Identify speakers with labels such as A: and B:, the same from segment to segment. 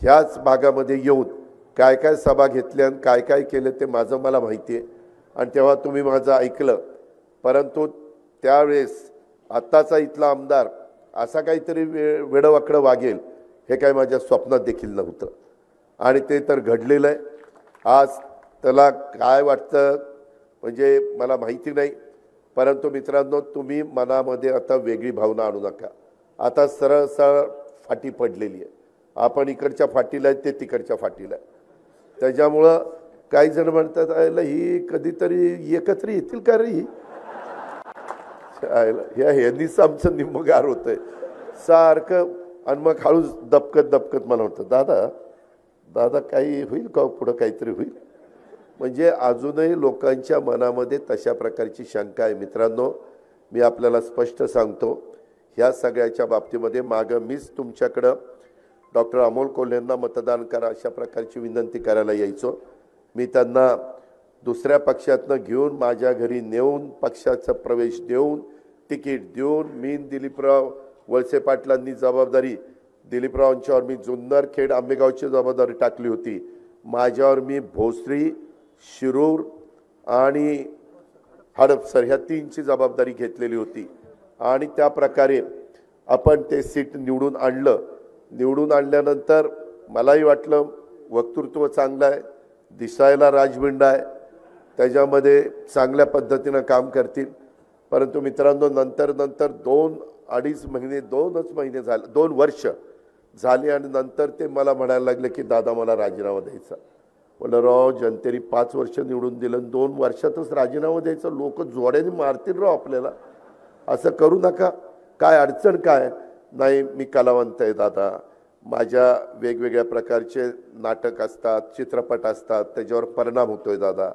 A: ह्याच भागामध्ये येऊन काय काय सभा घेतल्या आणि काय काय केलं ते माझं मला माहिती आहे आणि तेव्हा तुम्ही माझं ऐकलं। परंतु त्यावेळेस आत्ताचा इथला आमदार असा काहीतरी वेडवाकडं वागेल हे काय माझ्या स्वप्नात देखील नव्हतं आणि ते तर घडलेलं आहे। आज त्याला काय वाटतं म्हणजे मला माहिती नाही, परंतु मित्रांनो तुम्ही मनामध्ये आता वेगळी भावना आणू नका। आता सरळ सरळ फाटी पडलेली आहे, आपण इकडच्या फाटीला आहे ते तिकडच्या फाटीला आहे। त्याच्यामुळं काही जण म्हणतात आयला ही कधीतरी एकत्र येतील का रे ही ह्यांनीच आमचं निम्मगार होतंय सारखं। आणि मग हळूच दबकत दबकत मला म्हणतं दादा दादा काही होईल का पुढं काहीतरी होईल। म्हणजे अजूनही लोकांच्या मनामध्ये तशा प्रकारची शंका आहे। मित्रांनो मी आपल्याला स्पष्ट सांगतो ह्या सगळ्याच्या बाबतीमध्ये मागं मीच तुमच्याकडं डॉक्टर अमोल कोल्हेंना मतदान करा अशा प्रकारची विनंती करायला यायचो। मी त्यांना दुसऱ्या पक्षातनं घेऊन माझ्या घरी नेऊन पक्षाचा प्रवेश देऊन तिकीट देऊन मी दिलीपराव वळसे पाटलांनी जबाबदारी दिलीपरावांच्यावर मी जुन्नर खेड आंबेगावची जबाबदारी टाकली होती, माझ्यावर मी भोसरी शिरूर आणि हडपसर ह्या तीनची जबाबदारी घेतलेली होती आणि त्या प्रकारे आपण ते सीट निवडून आणलं। निवडून आणल्यानंतर मलाही वाटलं वक्तृत्व चांगलं आहे, दिसायला राजबिंड आहे, त्याच्यामध्ये चांगल्या पद्धतीनं काम करतील। परंतु मित्रांनो नंतर 2-2.5 महिने 2च महिने झाले 2 वर्ष झाले आणि नंतर ते मला म्हणायला लागले की दादा मला राजीनामा द्यायचा। म्हणलं राव जनतेने 5 वर्ष निवडून दिलं 2 वर्षातच राजीनामा द्यायचा, लोक जोड्याने मारतील राव आपल्याला, असं करू नका। काय अडचण काय नाही, मी कलावंत आहे दादा, माझ्या वेगवेगळ्या प्रकारचे नाटक असतात चित्रपट असतात त्याच्यावर परिणाम होतोय दादा।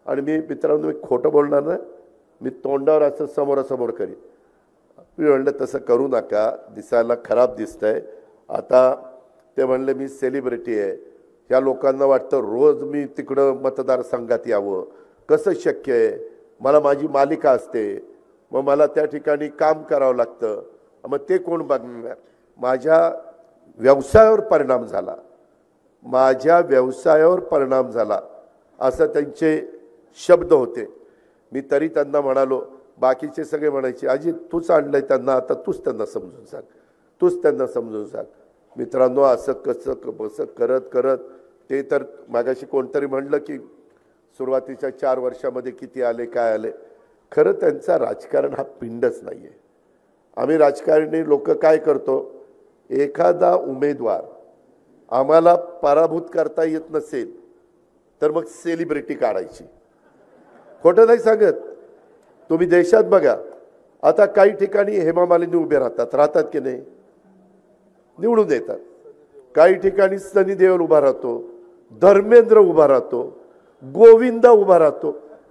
A: आणि मी मित्रांनो मी खोटं बोलणार नाही, मी तोंडावर असं समोरासमोर करीन। मी म्हणलं तसं करू नका, दिसायला खराब दिसतंय। आता ते म्हणले मी सेलिब्रिटी आहे, ह्या लोकांना वाटतं रोज मी तिकडं मतदारसंघात यावं, कसं शक्य आहे, मला माझी मालिका असते, मग मला त्या ठिकाणी काम करावं लागतं, मग ते कोण बघणार। माझ्या व्यवसायावर परिणाम झाला, माझ्या व्यवसायावर परिणाम झाला असं त्यांचे शब्द होते। मी तरी त्यांना म्हणालो, बाकीचे सगळे म्हणायचे अजित तूच आणलंय त्यांना, आता तूच त्यांना समजून सांग, तूच त्यांना समजून सांग। मित्रांनो असं कसं करत करत ते तर मागाशी कोणतरी म्हणलं की सुरुवातीच्या 4 वर्षामध्ये किती आले काय आले, खरं त्यांचा राजकारण हा पिंडच नाही आहे। आम्ही राजकारणी लोक काय करतो, एखादा उमेदवार आम्हाला पराभूत करता येत नसेल तर मग सेलिब्रिटी काढायची, खोटं नाही सांगत। तुम्ही देशात बघा आता काही ठिकाणी हेमा मालिनी उभे राहतात की नाही, निवडून येतात, काही ठिकाणी सनी देओल उभा राहतो, धर्मेंद्र उभा राहतो, गोविंदा उभा राहतो,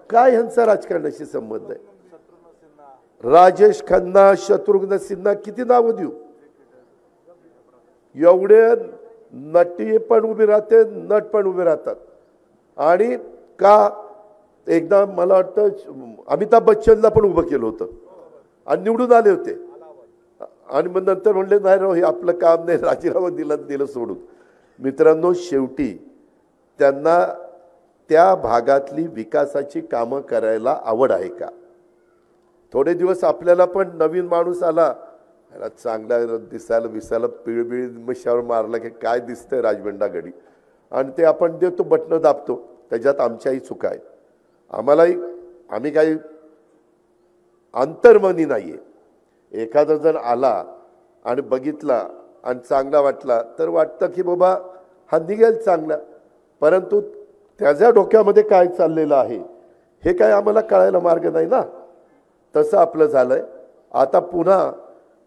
A: काय ह्यांचा राजकारणाशी संबंध आहे। राजेश खन्ना शत्रुघ्न सिन्हा किती नाव देऊ, एवढे नटी पण उभे राहते नट पण उभे राहतात। आणि का एकदा मला वाटतं अमिताभ बच्चनला पण उभं केलं होतं आणि निवडून आले होते आणि मग नंतर म्हणले नाही राव हे आपलं काम नाही, राजीनामा दिलं सोडून। मित्रांनो शेवटी त्यांना त्या भागातली विकासाची कामं करायला आवड आहे का। थोडे दिवस आपल्याला पण नवीन माणूस आला याला चांगला दिसायला विसायला पिळबिळ मशावर मारला की काय दिसतंय राजबंडा गडी, आणि ते आपण देतो बटणं दाबतो, त्याच्यात आमच्याही चुका आहेत। आम्ही काही अंतर्मनी नाहीये। एखादा जण आला आणि बघितला आणि चांगला वाटला तर वाटतं की बाबा हा निघेल चांगला, परंतु त्याच्या डोक्यामध्ये काय चाललेलं आहे हे काय आम्हाला कळायला मार्ग नाही ना। तसं आपलं झालंय। आता पुन्हा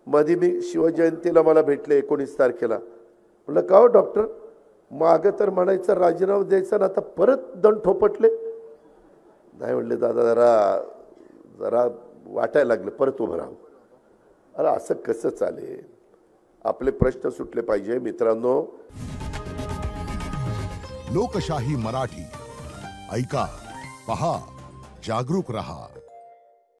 A: मध्ये मी शिवजयंतीला मला भेटले 19 तारखेला, म्हटलं का हो डॉक्टर मागं तर म्हणायचं राजीनामा द्यायचा ना आता परत दंड ठोपटले, नाही म्हणले दादा जरा वाटायला लागलं परत उभं राहू। अरे असं कसं चालेल, आपले प्रश्न सुटले पाहिजे। मित्रांनो
B: लोकशाही मराठी ऐका, पहा, जागरूक रहा।